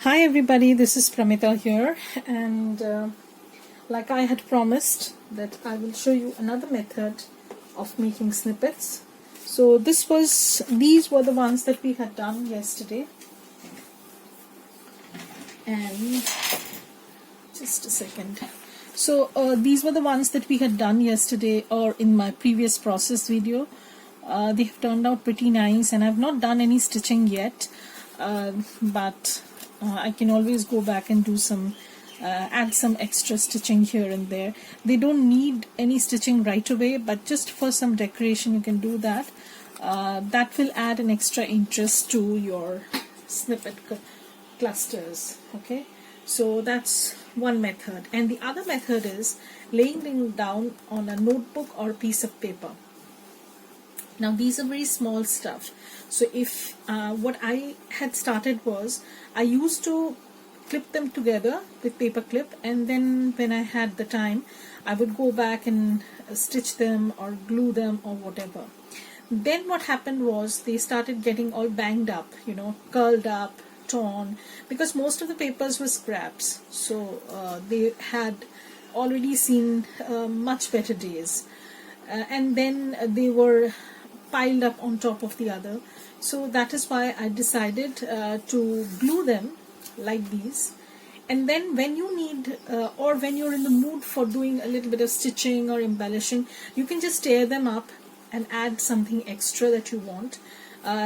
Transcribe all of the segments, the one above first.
Hi everybody, this is Pramita here, and like I had promised that I will show you another method of making snippets. So these were the ones that we had done yesterday, and just a second. So these were the ones that we had done yesterday or in my previous process video. They have turned out pretty nice, and I've not done any stitching yet, but I can always go back and do some add some extra stitching here and there. They don't need any stitching right away, but just for some decoration you can do that. That will add an extra interest to your snippet clusters. Okay, so that's one method, and the other method is laying them down on a notebook or piece of paper. Now these are very small stuff, so if what I had started was I used to clip them together with paper clip, and then when I had the time I would go back and stitch them or glue them or whatever. Then what happened was they started getting all banged up, curled up, torn, because most of the papers were scraps, so they had already seen much better days, and then they were piled up on top of the other. So that is why I decided to glue them like these, and then when you need or when you're in the mood for doing a little bit of stitching or embellishing, you can just tear them up and add something extra that you want.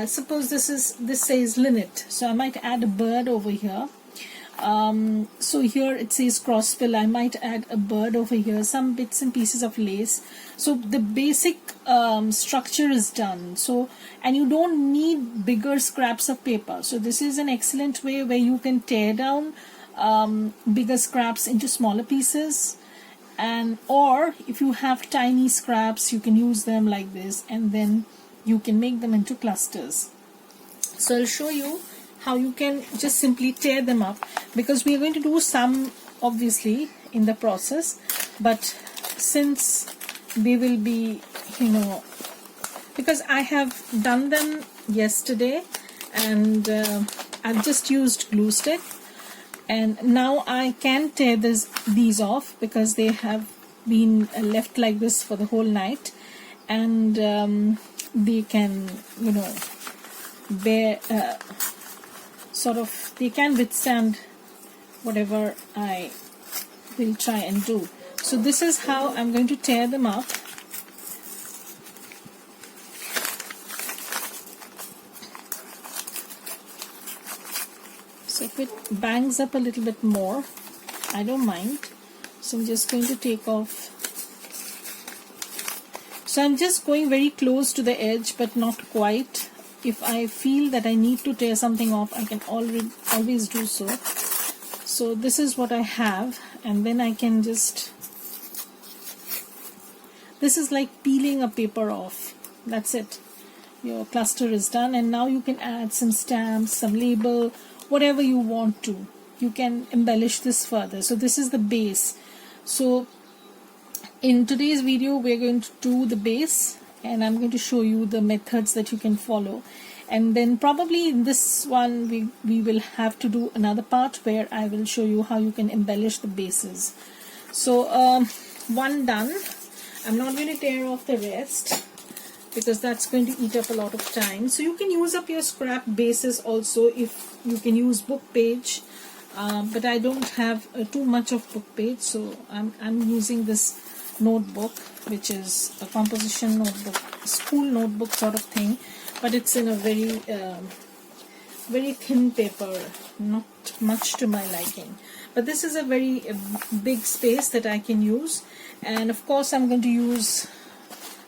Suppose this says linnet, so I might add a bird over here. So here it says crossbill, I might add a bird over here, some bits and pieces of lace. So the basic structure is done. So, and you don't need bigger scraps of paper, so this is an excellent way where you can tear down bigger scraps into smaller pieces, and or if you have tiny scraps you can use them like this, and then you can make them into clusters. So I'll show you how you can just simply tear them up, because we are going to do some obviously in the process, but since they will be, because I have done them yesterday and I've just used glue stick, and now I can tear these off because they have been left like this for the whole night, and they can bear they can withstand whatever I will try and do. So this is how I'm going to tear them up. So if it bangs up a little bit more, I don't mind. So I'm just going to take off. So I'm just going very close to the edge, but not quite. If I feel that I need to tear something off, I can always do so. So this is what I have, and then I can just, this is like peeling a paper off. That's it. Your cluster is done, and now you can add some stamps, some label, whatever you want to. You can embellish this further. So this is the base. So in today's video we're going to do the base, and I'm going to show you the methods that you can follow, and then probably in this one we will have to do another part where I will show you how you can embellish the bases. So one done. I'm not going to tear off the rest because that's going to eat up a lot of time. So you can use up your scrap bases also, if you can use book page, but I don't have too much of book page, so I'm using this notebook, which is a composition notebook, school notebook sort of thing, but it's in a very very thin paper, not much to my liking, but this is a very big space that I can use. And of course I'm going to use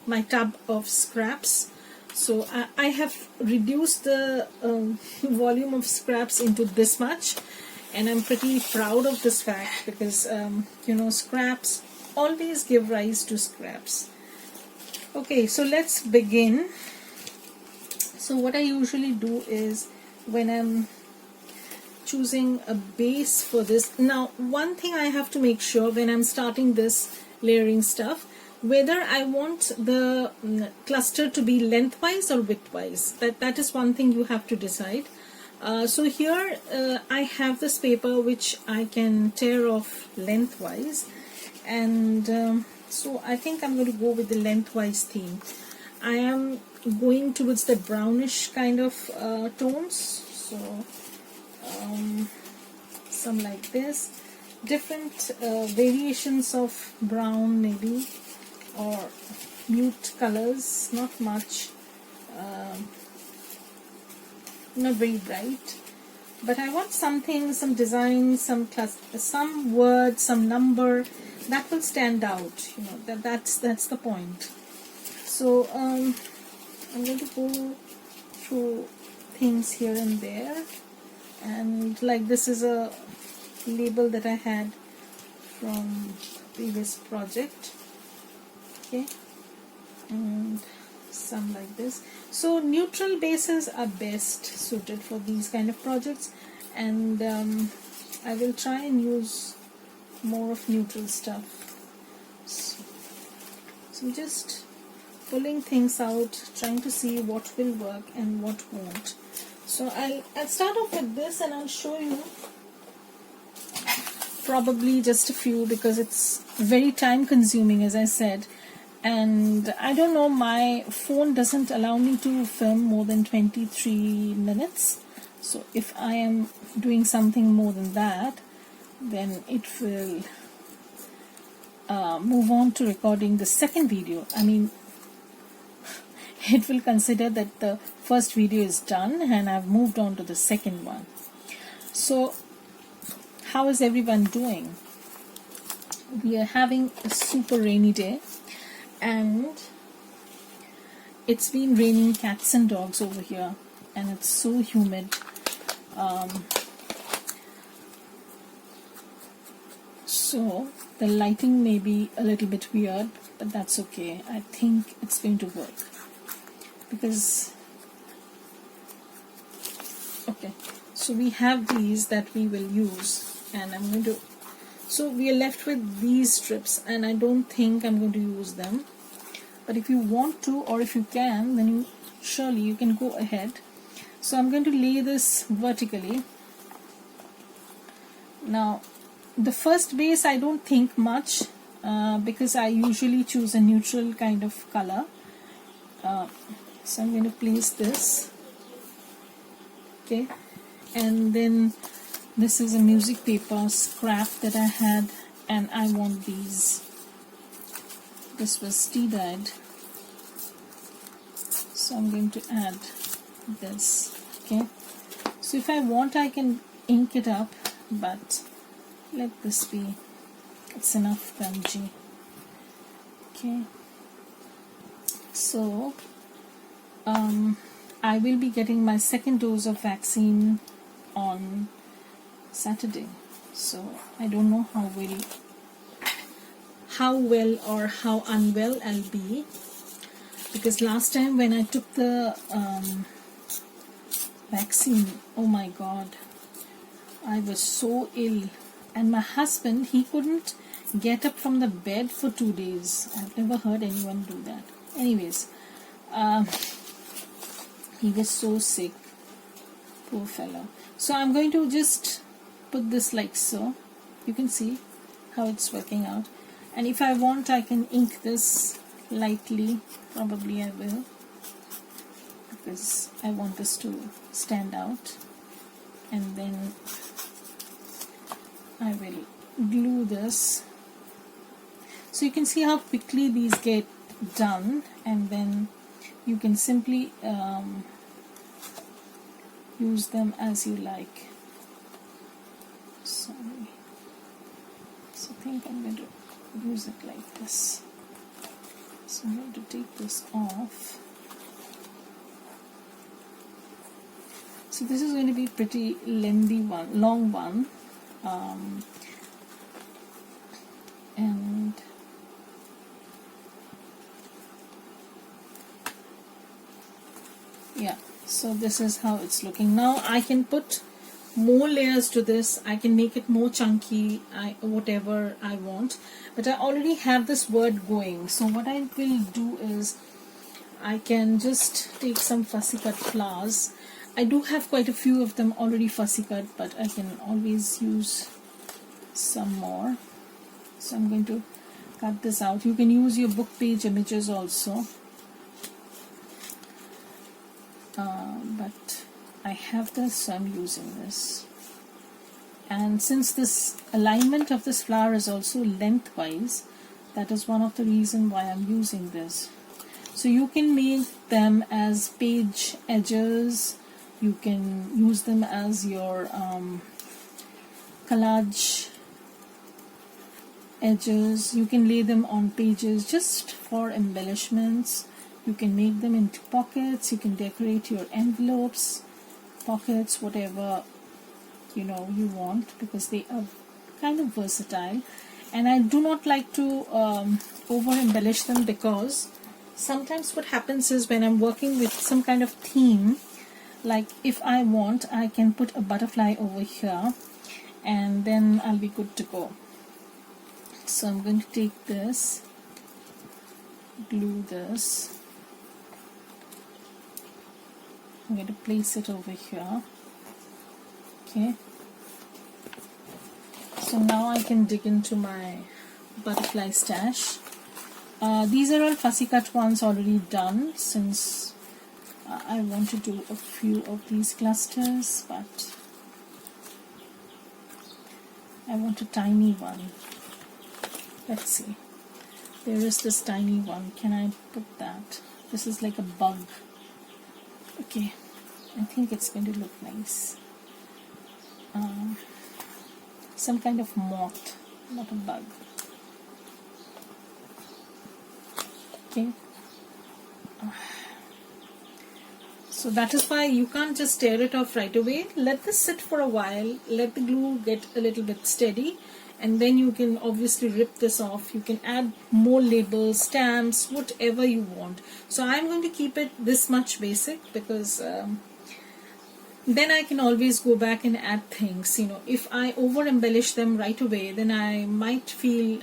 my tub of scraps. So I have reduced the volume of scraps into this much, and I'm pretty proud of this fact, because scraps always give rise to scraps. Okay, so let's begin. So what I usually do is, when I'm choosing a base for this, now one thing I have to make sure when I'm starting this layering stuff, whether I want the cluster to be lengthwise or widthwise. That is one thing you have to decide. So here I have this paper which I can tear off lengthwise, and so I think I'm going to go with the lengthwise theme. I am going towards the brownish kind of tones, so some like this, different variations of brown maybe, or mute colors, not much, not very bright, but I want something, some design, some word, some number that will stand out, you know, that's the point. So I'm going to go through things here and there, and like this is a label that I had from previous project, okay, and some like this. So neutral bases are best suited for these kind of projects, and I will try and use more of neutral stuff. So just pulling things out, trying to see what will work and what won't. So I'll start off with this, and I'll show you probably just a few, because it's very time consuming, as I said, and I don't know, my phone doesn't allow me to film more than 23 minutes. So if I am doing something more than that, then it will move on to recording the second video. I mean, it will consider that the first video is done and I've moved on to the second one. So how is everyone doing? We are having a super rainy day, and it's been raining cats and dogs over here, and it's so humid. So the lighting may be a little bit weird, but that's okay. I think it's going to work, because okay, so we have these that we will use, and I'm going to, so we are left with these strips, and I don't think I'm going to use them, but if you want to, or if you can, then surely you can go ahead. So I'm going to lay this vertically. Now the first base I don't think much, because I usually choose a neutral kind of color. So I'm going to place this, okay, and then this is a music paper scrap that I had, and I want these. This was tea-dyed, so I'm going to add this, okay. So if I want, I can ink it up, but let this be, it's enough Gamgee, okay. So I will be getting my second dose of vaccine on Saturday, so I don't know how well or how unwell I'll be, because last time when I took the vaccine, oh my god, I was so ill, and my husband, he couldn't get up from the bed for 2 days. I've never heard anyone do that. Anyways, he was so sick, poor fellow. So I'm going to just put this like so. You can see how it's working out, and if I want, I can ink this lightly. Probably I will, because I want this to stand out, and then I will glue this. So you can see how quickly these get done, and then you can simply use them as you like. Sorry. So I think I'm going to use it like this. So I'm going to take this off. So this is going to be pretty lengthy one, long one, and yeah, so this is how it's looking. Now I can put more layers to this. I can make it more chunky, whatever I want, but I already have this word going. So what I will do is I can just take some fussy cut flowers, I do have quite a few of them already fussy cut, but I can always use some more. So I'm going to cut this out. You can use your book page images also, but I have this, so I'm using this. And since this alignment of this flower is also lengthwise, that is one of the reasons why I'm using this. So you can make them as page edges, you can use them as your collage edges, you can lay them on pages just for embellishments, you can make them into pockets, you can decorate your envelopes, pockets, whatever you know you want, because they are kind of versatile. And I do not like to over embellish them, because sometimes what happens is when I'm working with some kind of theme, like if I want, I can put a butterfly over here and then I'll be good to go. So I'm going to take this, glue this, I'm going to place it over here. Okay, so now I can dig into my butterfly stash. These are all fussy cut ones already done, since I want to do a few of these clusters, but I want a tiny one. Let's see, there is this tiny one. Can I put that? This is like a bug. Okay, I think it's going to look nice. Some kind of moth, not a bug. Okay. So that is why you can't just tear it off right away. Let this sit for a while, let the glue get a little bit steady, and then you can obviously rip this off. You can add more labels, stamps, whatever you want. So I'm going to keep it this much basic, because then I can always go back and add things. You know, if I over embellish them right away, then I might feel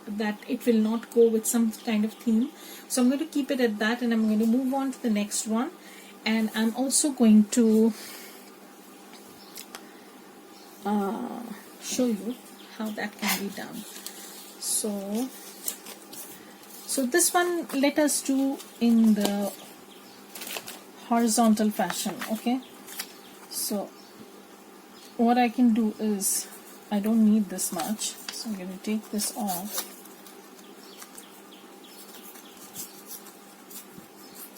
that it will not go with some kind of theme. So I'm going to keep it at that, and I'm going to move on to the next one. And I'm also going to show you how that can be done. So this one let us do in the horizontal fashion. Okay, so what I can do is, I don't need this much, so I'm going to take this off.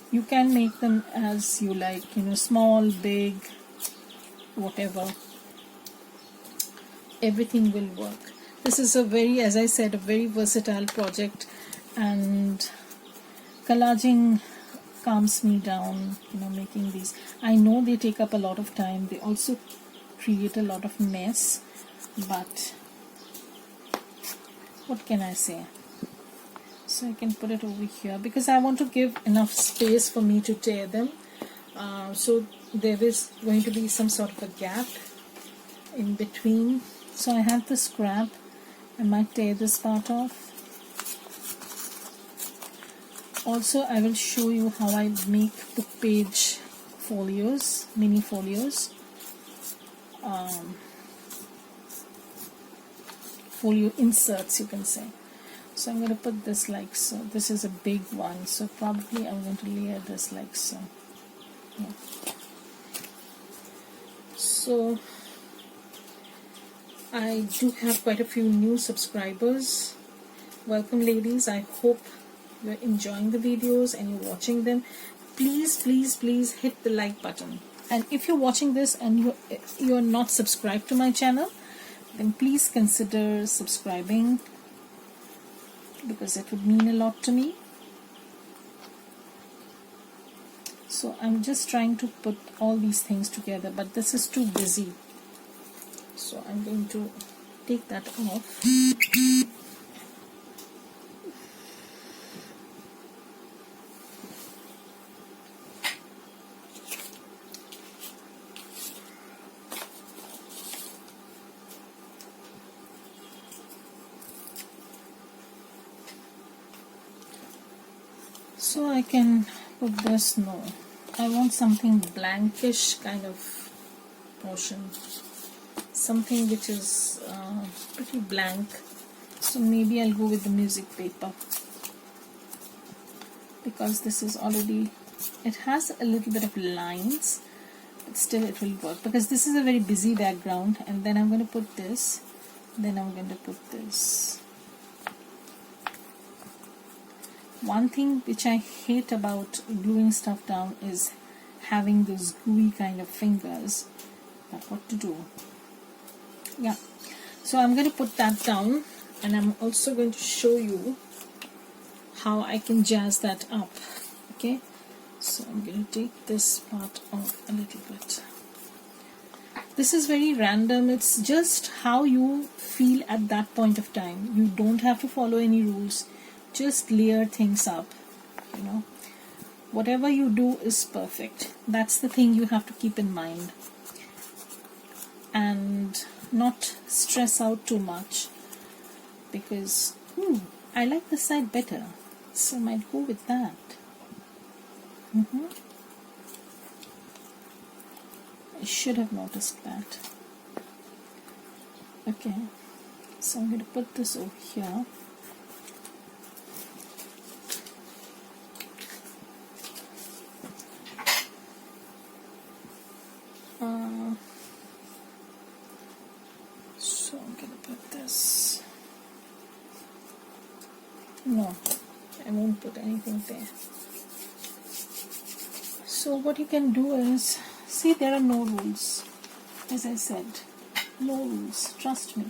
You can make them as you like, you know, small, big, whatever, everything will work. This is a very, as I said, a very versatile project, and collaging calms me down, you know, making these. I know they take up a lot of time, they also create a lot of mess, but what can I say? So I can put it over here, because I want to give enough space for me to tear them. So there is going to be some sort of a gap in between. So I have the scrap, I might tear this part off. Also, I will show you how I make book page folios, mini folios, folio inserts, you can say. So I'm going to put this like so. This is a big one, so probably I'm going to layer this like so. Yeah. So I do have quite a few new subscribers. Welcome, ladies. I hope you're enjoying the videos and you're watching them. Please, please, please hit the like button. And if you're watching this and you're not subscribed to my channel, then please consider subscribing, because it would mean a lot to me. So I'm just trying to put all these things together, but this is too busy. So I'm going to take that off. So I can put this, no, I want something blankish kind of portion, something which is pretty blank. So maybe I'll go with the music paper, because this is already, it has a little bit of lines, but still it will work, because this is a very busy background. And then I'm going to put this, then I'm going to put this. One thing which I hate about gluing stuff down is having those gooey kind of fingers, but what to do? Yeah, so I'm going to put that down, and I'm also going to show you how I can jazz that up. Okay, so I'm going to take this part off a little bit. This is very random, it's just how you feel at that point of time. You don't have to follow any rules, just layer things up, you know. Whatever you do is perfect. That's the thing you have to keep in mind, and not stress out too much, because I like this side better, so I might go with that. I should have noticed that. Okay, so I'm going to put this over here. So I'm going to put this. No, I won't put anything there. So what you can do is, see, there are no rules. As I said, no rules, trust me.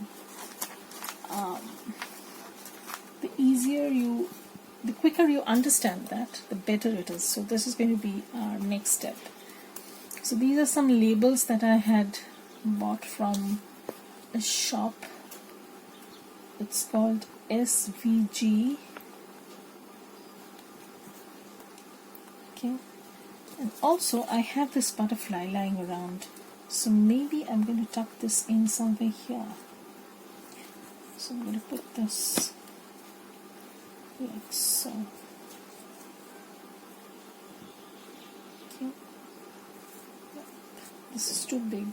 The quicker you understand that, the better it is. So this is going to be our next step. So these are some labels that I had bought from a shop. It's called SVG. Okay. And also I have this butterfly lying around, so maybe I'm going to tuck this in somewhere here. So I'm going to put this like so. Okay. This is too big.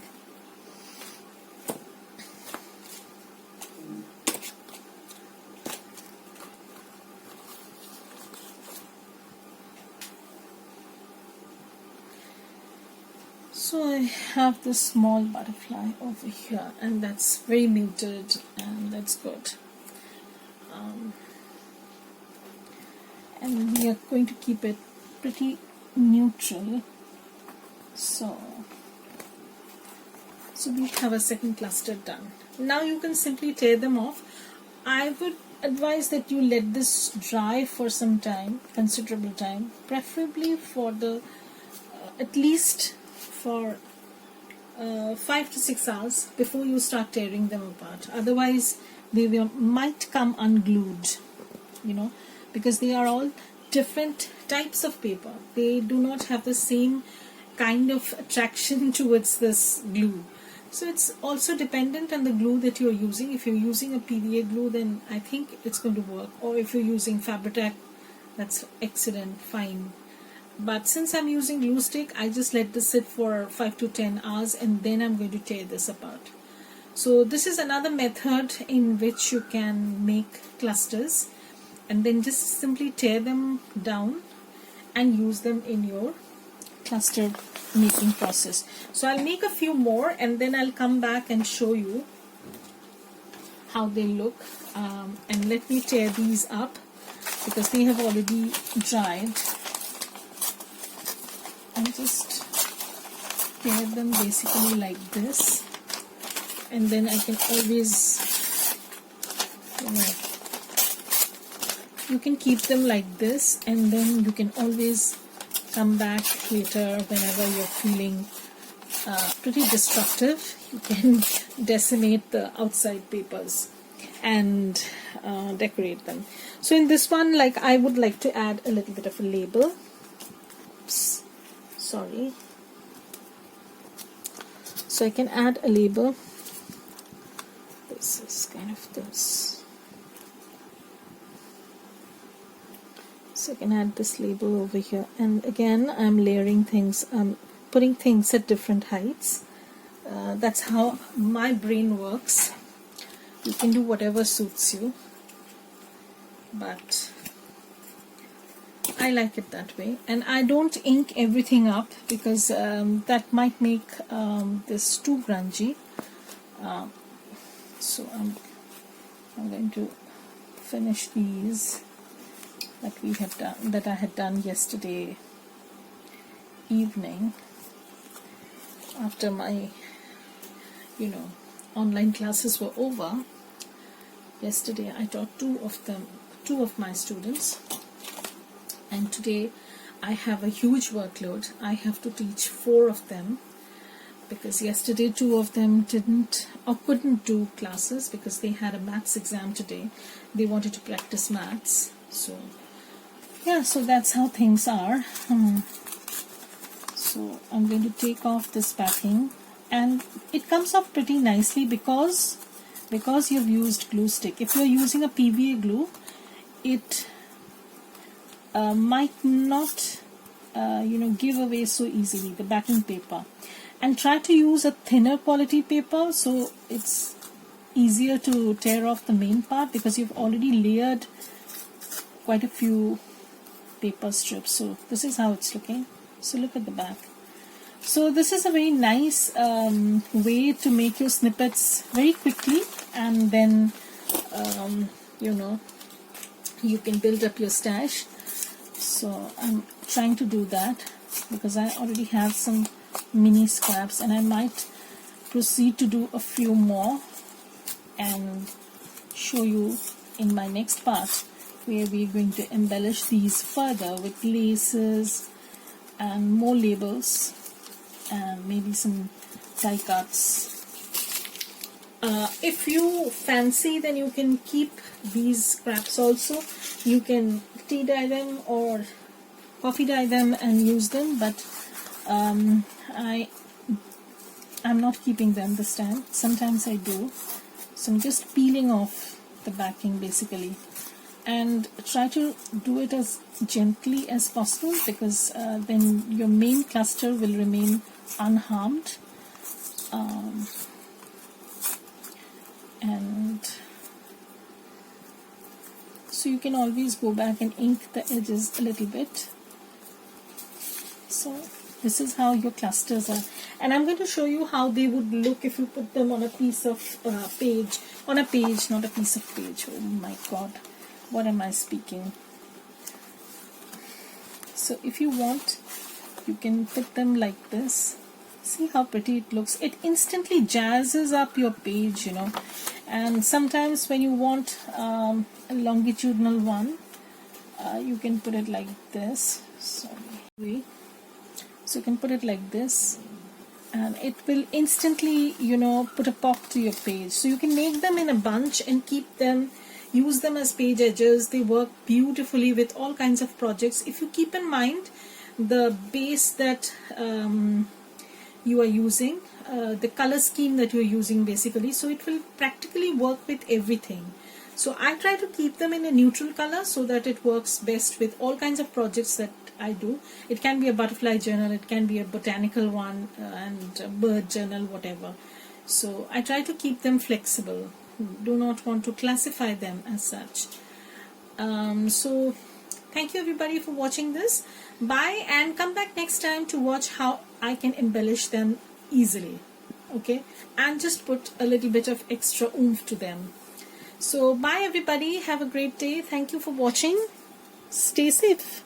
So I have this small butterfly over here, and that's very muted, and that's good. And we are going to keep it pretty neutral. So we have a second cluster done. Now you can simply tear them off. I would advise that you let this dry for some time, considerable time, preferably for the at least for 5 to 6 hours before you start tearing them apart. Otherwise they might come unglued, you know, because they are all different types of paper. They do not have the same kind of attraction towards this glue. So it's also dependent on the glue that you're using. If you're using a PVA glue, then I think it's going to work. Or if you're using Fabri-Tac, that's excellent, fine. But since I'm using glue stick, I just let this sit for 5 to 10 hours, and then I'm going to tear this apart. So this is another method in which you can make clusters, and then just simply tear them down and use them in your cluster making process. So I'll make a few more, and then I'll come back and show you how they look. And let me tear these up because they have already dried. And just tear them basically like this, and then I can always, you know, you can keep them like this, and then you can always come back later whenever you're feeling pretty destructive. You can decimate the outside papers and decorate them. So in this one, like, I would like to add a little bit of a label. Oops. Sorry. So I can add a label. This is kind of this. So I can add this label over here, and again I'm layering things, putting things at different heights. That's how my brain works. You can do whatever suits you, but I like it that way. And I don't ink everything up because that might make this too grungy. So I'm going to finish these that I had done yesterday evening after my online classes were over. Yesterday I taught two of my students, and today I have a huge workload. I have to teach 4 of them because yesterday 2 of them didn't or couldn't do classes because they had a maths exam today. They wanted to practice maths. So yeah, so that's how things are. So I'm going to take off this backing, and it comes off pretty nicely because you've used glue stick. If you're using a PVA glue, it might not give away so easily, the backing paper. And try to use a thinner quality paper so it's easier to tear off the main part, because you've already layered quite a few paper strips. So this is how it's looking. So look at the back. So this is a very nice way to make your snippets very quickly, and then you can build up your stash. So I'm trying to do that because I already have some mini scraps, and I might proceed to do a few more and show you in my next part, where we're going to embellish these further with laces and more labels and maybe some die cuts. If you fancy, then you can keep these scraps also. You can tea dye them or coffee dye them and use them, but I'm not keeping them this time. Sometimes I do. So I'm just peeling off the backing basically, and try to do it as gently as possible, because then your main cluster will remain unharmed. And so you can always go back and ink the edges a little bit. So this is how your clusters are, and I'm going to show you how they would look if you put them on a piece of page, not a piece of page. Oh my god, what am I speaking? So if you want, you can put them like this. See how pretty it looks. It instantly jazzes up your page, and sometimes when you want a longitudinal one, you can put it like this. Sorry. So you can put it like this, and it will instantly put a pop to your page. So you can make them in a bunch and keep them, use them as page edges. They work beautifully with all kinds of projects, if you keep in mind the base that you are using, the color scheme that you are using basically. So it will practically work with everything. So I try to keep them in a neutral color so that it works best with all kinds of projects that I do. It can be a butterfly journal, it can be a botanical one, and a bird journal, whatever. So I try to keep them flexible. Do not want to classify them as such. So thank you everybody for watching this. Bye, and come back next time to watch how I can embellish them easily. Okay, and just put a little bit of extra oomph to them. So bye everybody, have a great day. Thank you for watching. Stay safe.